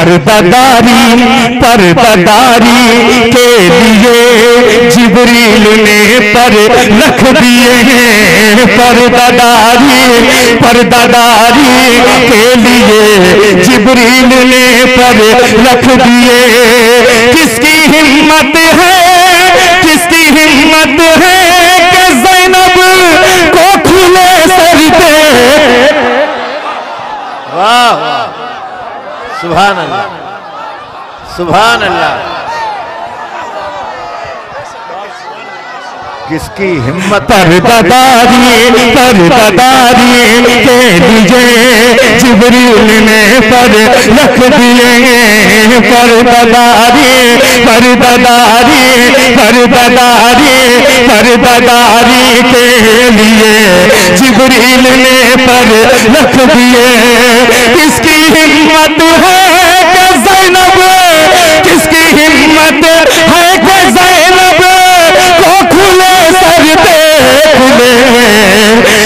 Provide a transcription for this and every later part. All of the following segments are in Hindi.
पर्दादारी पर्दादारी के लिए जिब्रील ने पर रख दिए हैं। पर्दादारी पर्दादारी के लिए जिब्रील ने पर रख दिए। किसकी हिम्मत है किसकी हिम्मत है कि ज़ैनब को खुले सर पे। वाह वाह सुभान अल्लाह सुभान अल्लाह। किसकी हिम्मत पर्दादारी पर्दादारी के लिए जिब्रील ने पर रख दिए। पर्दादारी पर्दादारी पर्दादारी पर्दादारी के लिए जिब्रील ने पर रख दिए। किसकी हिम्मत है कि ज़ैनब किसकी हिम्मत है कि ज़ैनब को खुले सर पे खुले।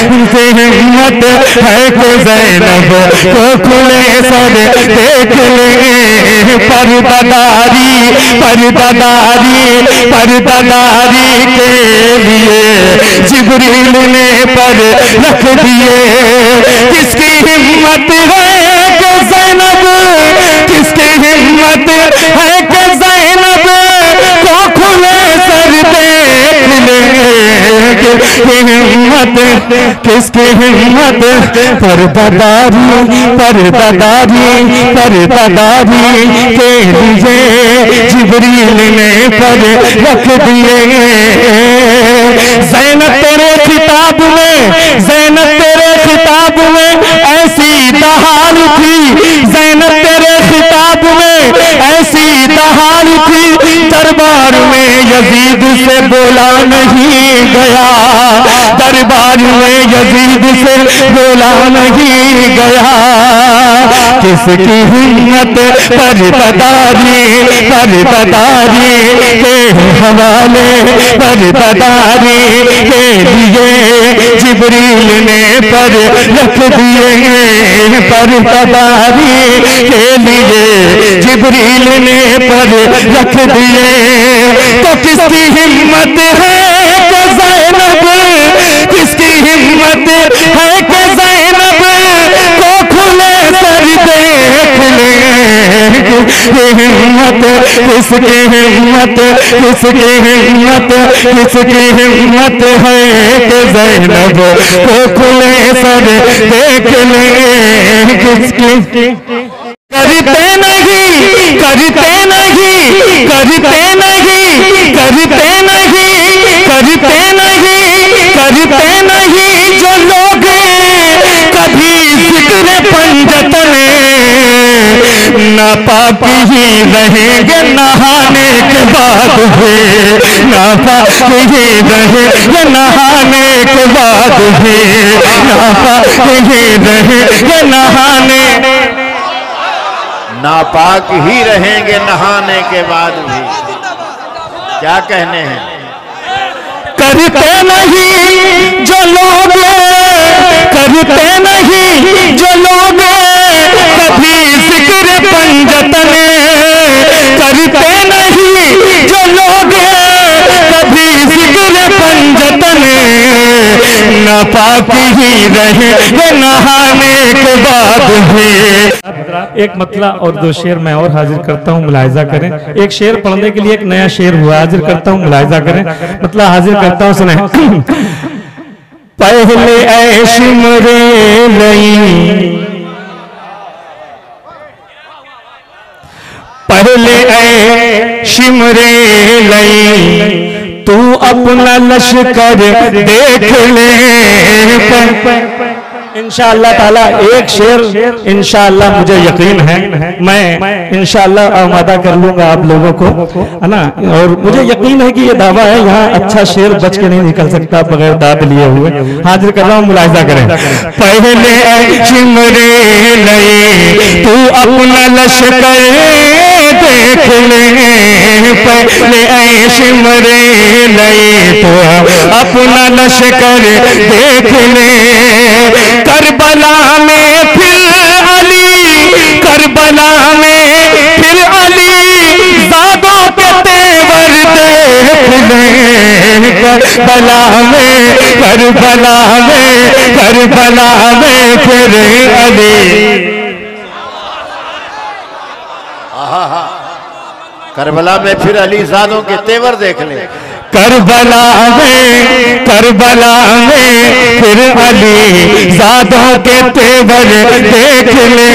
उनकी हिम्मत है कि ज़ैनब को खुले सर देख ले। पर्दादारी पर्दादारी पर्दादारी के लिए जिब्रील ने पर रख दिए। किसकी हिम्मत है कि ज़ैनब किसकी हिम्मत है कि ज़ैनब को खुले सर पे खुले। हिम्मत किसकी हिम्मत पर्दादारी पर्दादारी पर्दादारी के लिए जिब्रील ने पर रख दिए। ज़ैनब तेरे खिताब में ज़ैनब तेरे खिताब में ऐसी दहाड़ थी। ज़ैनब तेरे खिताब में ऐसी दहाड़ थी। दरबार में यजीद से बोला नहीं गया। दरबार में यजीद से बोला नहीं गया। किसकी हिम्मत पर्दादारी पर्दादारी के हवाले पर्दादारी के लिए जिब्रील ने पर रख दिए। पर्दादारी के लिए जिब्रील ने पर रख दिए। तो किसकी हिम्मत है कि ज़ैनब किसकी हिम्मत है कि ज़ैनब को खुले सर देख ले। हिम्मत किसकी हिम्मत किसकी हिम्मत किसकी हिम्मत है कि ज़ैनब को खुले सर देख ले। किसकी करते नहीं करते नहीं करते नहीं करते नहीं करते नहीं करते नहीं जो लोग कभी जिक्र पंजतन नापाक ही रहेंगे नहाने के बाद है। नापाक ही रहेंगे नहाने के बाद है। नापाक ही रहेंगे नहाने नापाक ही रहेंगे नहाने के बाद भी। क्या कहने हैं? करते नहीं जो लोग करते नहीं जो लोग कभी जिक्र पंजतन करते नहीं जो लोग कभी जिक्र पंजतन नापाक ही रहे नहाने के बाद भी। एक मतला और दो शेर मैं और हाजिर करता हूँ, मुलाहिजा करें। एक शेर पढ़ने के लिए एक नया शेर हुआ, हाजिर करता हूँ, मुलाहिजा करें। मतलब हाजिर करता हूँ, सुने। पहले ऐश मरे नहीं पहले ऐश मरे नहीं तू अपना लश्कर देख ले। इंशाअल्लाह ताला एक शेर इंशाअल्लाह मुझे यकीन है मैं इंशाअल्लाह आमादा कर लूंगा आप लोगों को, है ना। और मुझे यकीन है कि ये दावा है, यहाँ अच्छा शेर बच के नहीं निकल सकता बगैर दाद लिए हुए। हाजिर कर रहा हूँ, मुलाहिजा करें। पहले चिमरे लए तू अपना लश्कर देख ले। पहले चिमरे लए तो अपना लश्कर देख ले। करबला में फिर अली करबला में फिर अली ज़ादों के तेवर देख ले करबला में करबला में करबला में फिर अली। करबला में फिर अली ज़ादों के तेवर देख ले। करबला में फिर अली ज़ादों के तेवर देख ले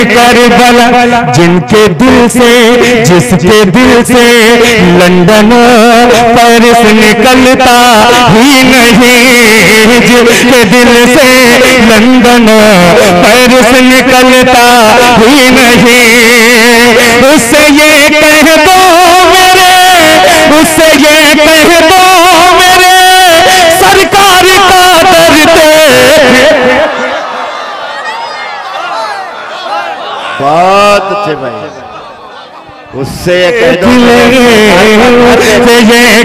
करबला। जिनके दिल से जिसके दिल से लंदन पेरिस निकलता ही नहीं, जिसके दिल से लंदन पेरिस निकलता ही नहीं, उससे ये कह दो मेरे, उससे ये कह दो मेरे सरकार का दर्द। बहुत अच्छे भाई, उससे ये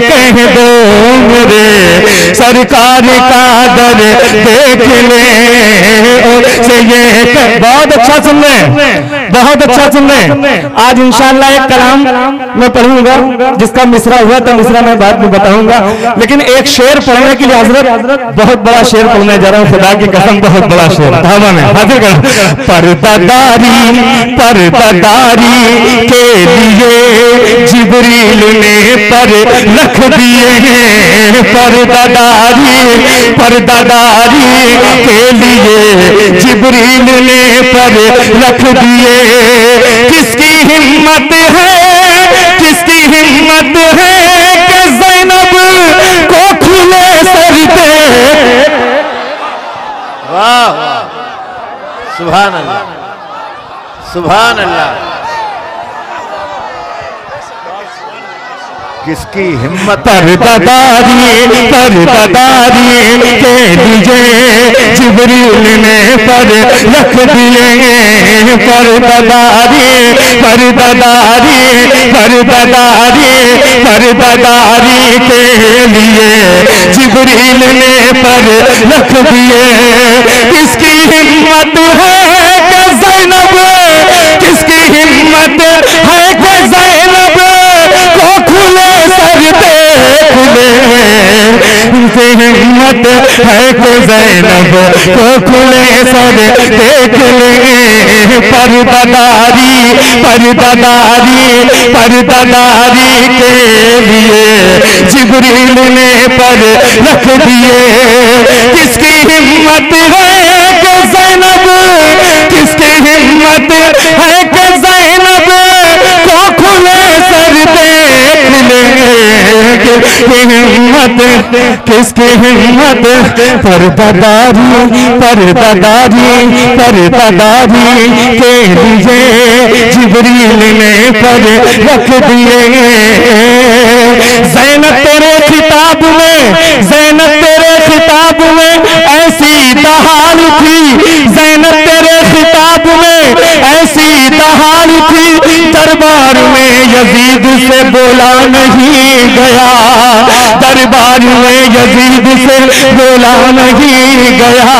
कह दो मेरे सरकार का दर देख ले। से ये बहुत अच्छा सुन ले, बहुत अच्छा सुन ले। आज इंशाअल्लाह एक कलाम मैं पढ़ूंगा जिसका मिसरा हुआ था, मिसरा मैं बाद में बताऊंगा, लेकिन एक शेर पढ़ने के लिए हजरत बहुत बड़ा शेर पढ़ने जा रहा हूँ, खुदा की कसम बहुत बड़ा शेर धामा में हाजिर कर। पर्दादारी पर्दादारी के लिए जिब्रील ने पर रख दिए हैं, पर्दादारी पर्दादारी के लिए जिब्रील ने पर रख दिए। किसकी हिम्मत है, किसकी हिम्मत है कि ज़ैनब को खुले सर पे। वाह सुभान अल्लाह सुभान अल्लाह। किसकी हिम्मत। पर्दादारी पर्दादारी के लिए जिब्रील ने पर रख दिए। पर्दादारी पर्दादारी पर्दादारी पर्दादारी के लिए जिब्रील ने पर रख दिए। किसकी हिम्मत है कि ज़ैनब, किसकी हिम्मत है कि ज़ैनब को खुले सर देख ले। हिम्मत है कि ज़ैनब को खुले सर देख ले। पर्दादारी पर्दादारी पर्दादारी के लिए जिब्रील ने पर रख दिए। किसकी हिम्मत है कि ज़ैनब, किसकी हिम्मत है कि ज़ैनब को खुले सर देख ले। हिम्मत किसकी हिम्मत। पर्दादारी पर्दादारी पर्दादारी के लिए जिब्रील ने पर रख दिए। ज़ैनब तेरे खिताब में, ज़ैनब तेरे खिताब में ऐसी दहाड़ थी, ज़ैनब तेरे खिताब में ऐसी दहाड़ थी, दरबार में यजीद से बोला नहीं गया, दरबार में यजीद से बोला नहीं गया।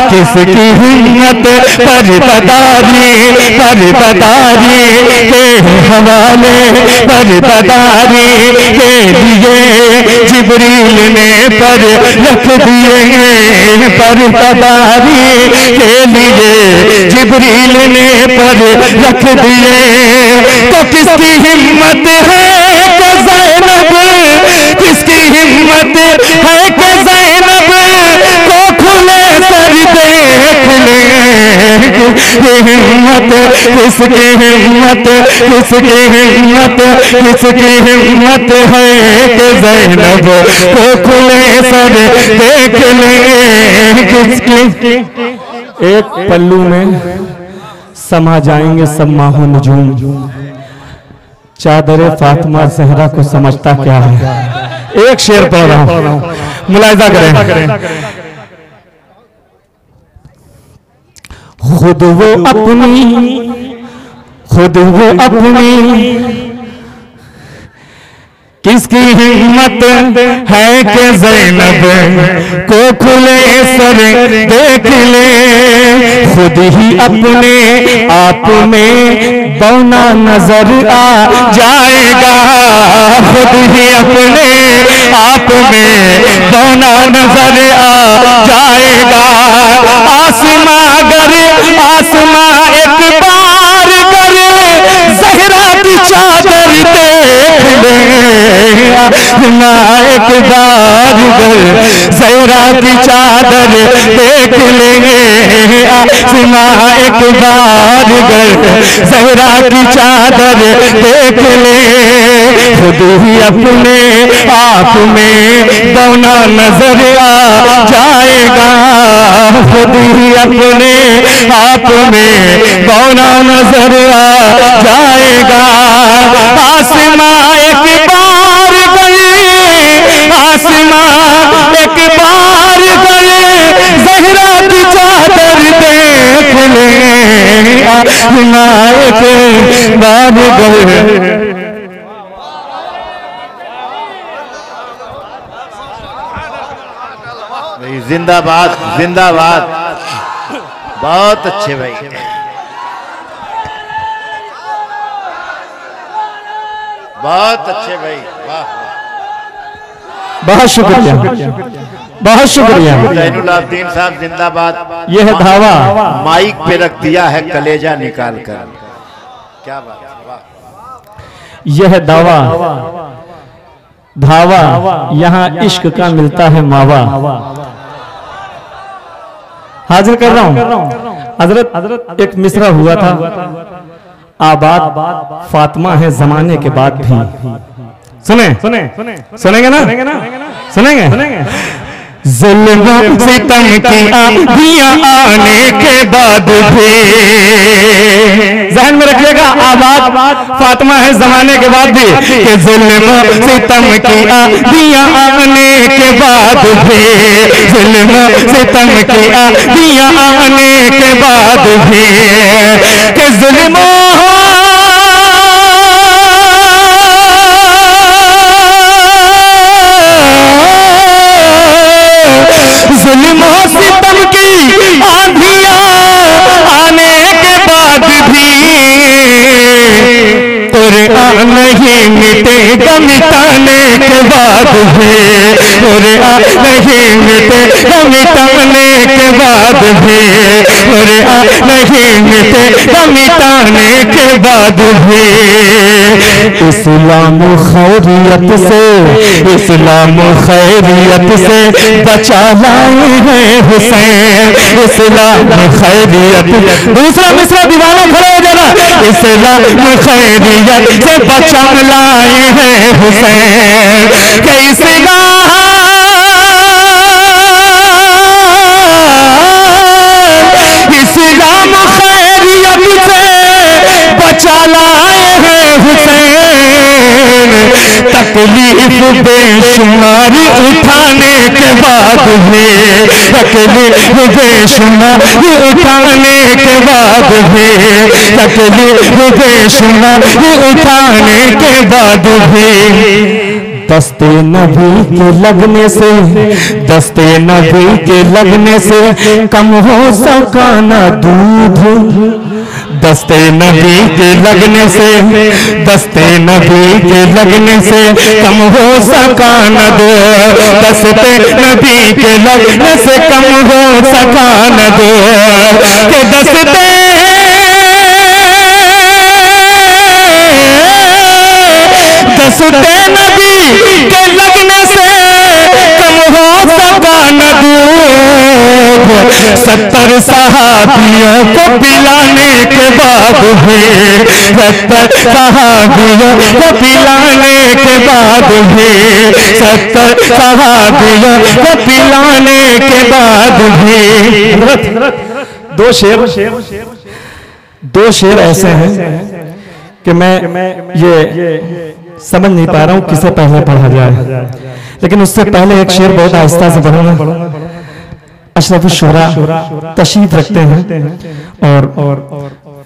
किसकी हिम्मत। पर्दादारी पर्दादारी के हवाले पर्दादारी के लिए जिब्रील ने पर रख दिए। पर्दादारी के लिए जिब्रील ने पर रख दिए। तो किसकी हिम्मत है कि ज़ैनब, किसकी हिम्मत है कि ज़ैनब को खुले सर देख ले। हिम्मत किसकी हिम्मत, किसकी हिम्मत, किसकी हिम्मत है कि ज़ैनब को खुले सर देख ले। किसकी। एक पल्लू में समा जाएंगे सब माहो नजूम, चादर फातिमा ज़हरा को समझता क्या है। एक शेर पढ़ रहा हूं, मुलाहिजा करें। खुद वो अपनी किस इसकी हिम्मत है कि ज़ैनब को खुले सर देख ले, खुद ही अपने आप में बौना नजर आ जाएगा, खुद ही अपने आप में बौना नजर आ जाएगा। आसमां अगर आसमां एक बार करे ज़हरा की चादर देख ले, आसमां एक बार करे ज़हरा की चादर देख लेंगे, आसमां एक बार करे ज़हरा की चादर देख ले, खुद ही अपने आप में बौना नजर आ जाएगा, खुद ही अपने आप में बौना नजर आ जाएगा। आसमां एक बार गए, आसमां एक बार गए ज़हरा की चादर देख ले, आसमां एक बार गए। जिंदाबाद जिंदाबाद, बहुत अच्छे भाई, बहुत अच्छे भाई, वाह बहुत शुक्रिया, बहुत शुक्रिया। ज़ैनुल आबिदीन साहब जिंदाबाद। यह धावा माइक पे रख दिया है कलेजा निकाल कर, क्या बात है, वाह। यह दावा धावा यहाँ इश्क का मिलता है मावा। हाजिर कर रहा हूँ हजरत, एक मिसरा हुआ था, आबाद फातिमा है जमाने के बाद भी। सुनेंगे ना, सुनेंगे। ज़ुल्म सितम की आंधियां आने के बाद भी, ज़हन में रखिएगा, आबाद फातिमा है जमाने के बाद भी, कि ज़ुल्म सितम की आंधियां आने के बाद भी, ज़ुल्म सितम की आंधियां आने के बाद भी, कि ज़ुल्म ज़ुल्म सितम की आंधियां आने के बाद भी, कुरान नहीं मिटेगा मिटाने के बाद भी, कुरान नहीं मिटेगा मिटाने के बाद भी, कुरान नहीं मिटेगा मिटाने के बाद भी। इस्लाम खैरियत से, इस्लाम खैरियत से बचा लाए हैं हुसैन, इस्लाम खैरियत। दूसरा मिसरा दीवाना खड़े हो जाना, इस्लाम खैरियत से बचा लाए हैं हुसैन, कि इस्लाम खैरियत से बचा लाए हैं हुसैन, तकलीफ बेशुमार उठाने के बाद भी, तकलीफ बेशुमार उठाने के बाद भी, तकलीफ बेशुमार उठाने के बाद भी, दस्ते नबी के लगने से, दस्ते नबी के लगने से कम हो सका न दूध, दस्ते नबी के लगने से, दस्ते नबी के लगने से कम हो सका न दूध, दस्ते नबी के लगने से कम हो सका न दूध, के दस्ते दस्ते नबी के लगने से कम हो सका न दूध, 70 सहाबियों को पिलाने के बाद भी, 70 सहाबियों को पिलाने के बाद भी, 70 सहाबियों को पिलाने के बाद भी। दो शेर ऐसे हैं कि मैं ये समझ नहीं पा रहा हूँ किसे पहले पढ़ा जाए, लेकिन उससे पहले एक शेर बहुत आहिस्ता से पढ़ूंगा। अशरफ शुरा तशरीफ रखते हैं और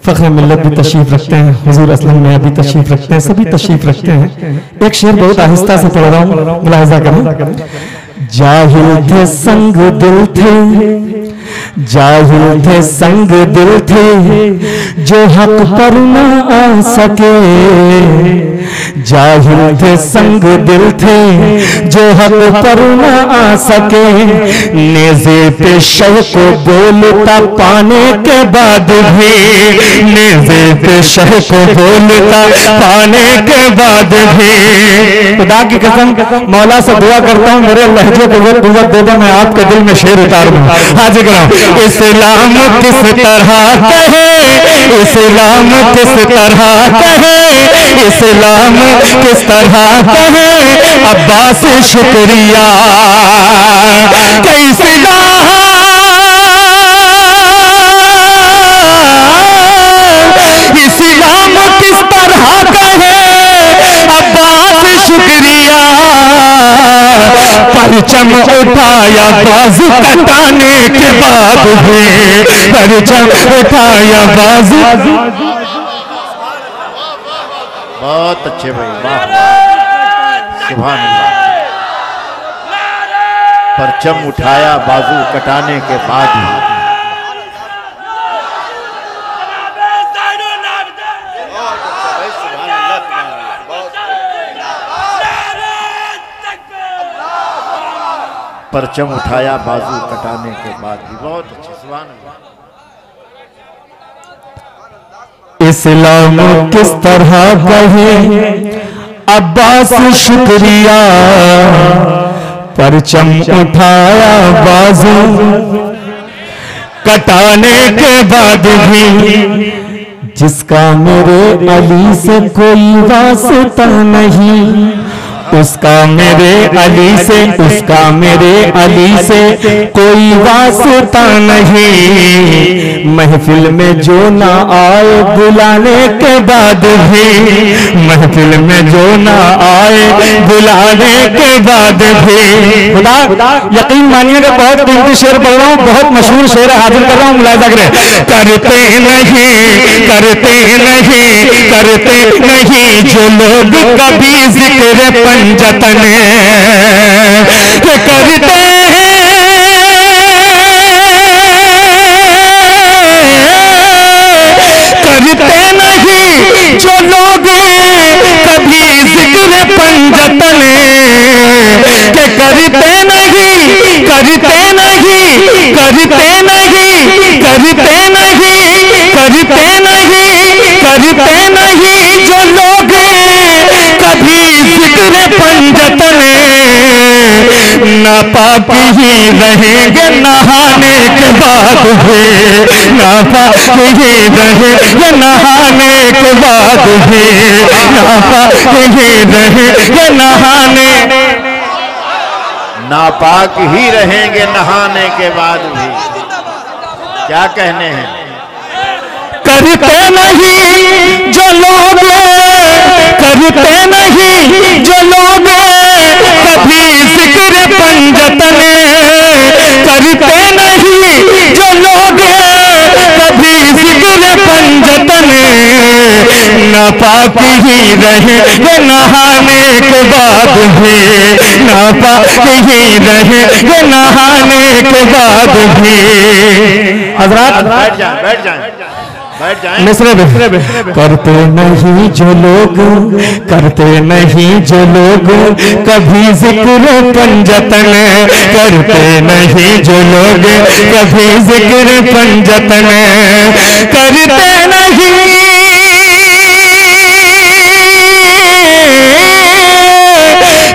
फख्र मिल्लत भी तशरीफ रखते हैं, हुजूर असलम में भी तशरीफ रखते हैं, सभी तशरीफ रखते हैं। एक शेर बहुत आहिस्ता से पढ़ रहा हूँ, मुलाहिजा करें। जाहिल थे संग दिल थे, जाहिल थे संग दिल थे, जो हक पर न आ सके। जाहिल थे संग दिल थे, जो हक पर न आ सके। नेज़े पे शह को बोलता पाने के बाद भी, नेज़े पे शह को बोलता पाने के बाद भी। खुदा की कसम मौला से दुआ करता हूँ मेरे लहजे को वो कुव्वत दे दो, मैं आपके दिल में शेर उतार दूं। हाजिर कराऊं। इस्लाम किस तरह कहे, इस्लाम किस तरह कहे, इस्लाम किस तरह कहे, अब्बास शुक्रिया कि इस्लाम किस तरह कहे, अब्बास शुक्रिया। परचम उठाया बाजू कटाने के बाद भी, परचम उठाया बाजू। बहुत अच्छे भाई, वाह सुभान अल्लाह। परचम उठाया बाजू कटाने के बाद ही। परचम उठाया बाजू कटाने के बाद भी, बहुत अच्छे सुभान अल्लाह। इस्लाम किस तरह कहे, अब्बास शुक्रिया। परचम उठाया बाजू कटाने के बाद भी, जिसका मेरे अली से कोई वास्ता नहीं, उसका मेरे अली से, उसका मेरे अली से कोई वास्ता नहीं। महफिल में जो ना आए बुलाने के बाद भी, महफिल में जो ना आए बुलाने के बाद भी। खुदा यकीन मानिएगा बहुत कीमती शेर पढ़ रहा हूँ, बहुत मशहूर शेर हाजिर कर रहा हूँ, मुलाहिजा करें। करते नहीं, करते नहीं, करते नहीं जो लोग कभी जिक्र पंजतन करते हैं, करते नहीं जो लोग कभी जिक्र पंजतन के करते नहीं, करते नहीं, करते नहीं, करते नहीं, करते नहीं, करते नहीं जो लोग कभी जिक्र पंजतन। नापाक ही रहेंगे नहाने के बाद भी, नापाक ही रहेंगे नहाने के बाद भी, नापाक ही रहेंगे नहाने। नापाक ही रहेंगे नहाने के बाद भी। क्या कहने हैं? करते नहीं जो लोग, करते नहीं जो लोग कभी जिक्र पंजतन, करते नहीं जो लोग कभी जिक्र पंजतन। नापाक ही रहेंगे नहाने के बाद भी, नापाक ही रहेंगे नहाने के बाद भी। हज़रात बैठ जाए, बैठ जाए, बैठ जाए। मिस्र करते नहीं जो लोग, करते नहीं जो लोग कभी जिक्र पंजतन, करते नहीं जो लोग कभी जिक्र पंजतन, करते नहीं,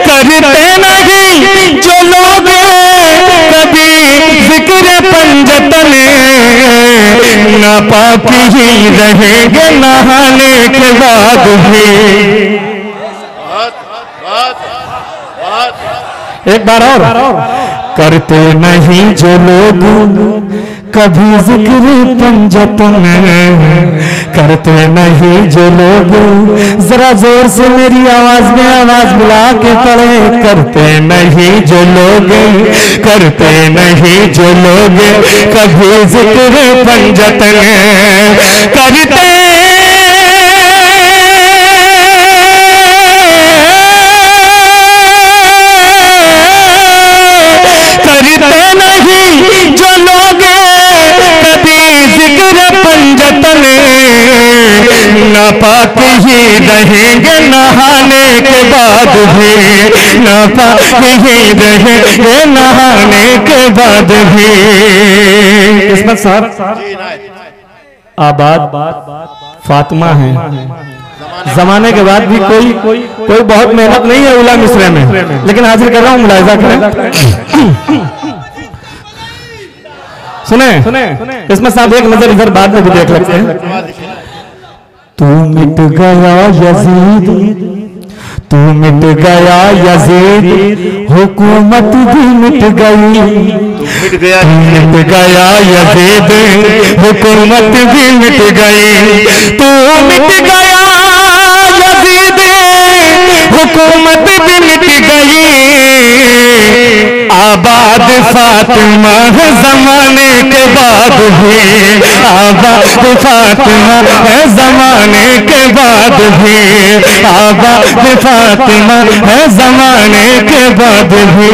करते नहीं जो लोग कभी जिक्र पंजतन। नापाक ही रहेंगे नहाने के बाद भी। एक बार और। करते नहीं जो लोग कभी जिक्र पंजतन, करते नहीं जो लोग, जरा जोर से मेरी आवाज में आवाज मिला के पढ़े, करते नहीं जो लोग, करते नहीं जो लोग कभी जिक्र पंजतन, करते नहीं जो लोग कभी जिक्र पंजतन, नापाक ही रहेंगे नहाने के बाद भी, नापाक ही रहेंगे नहाने के बाद भी। किस्मत साहब आबाद फातिमा है, जमाने के बाद भी कोई बहुत मेहनत नहीं है उला मिसरे में, लेकिन हाजिर कर रहा हूं, मुलाहिजा करें। सुने इसमें साहब एक नजर इधर बाद में भी देख सकते हैं। तू मिट गया यजीद, तू मिट गया यजीद, हुकूमत भी मिट गई, मिट गया यजीद, हुकूमत भी मिट गई, तू मिट गया यजीद, हुकूमत भी मिट गई, आबाद फातिमा है जमाने के बाद भी, आबाद फातिमा है जमाने के बाद भी, आबाद फातिमा है जमाने के बाद भी।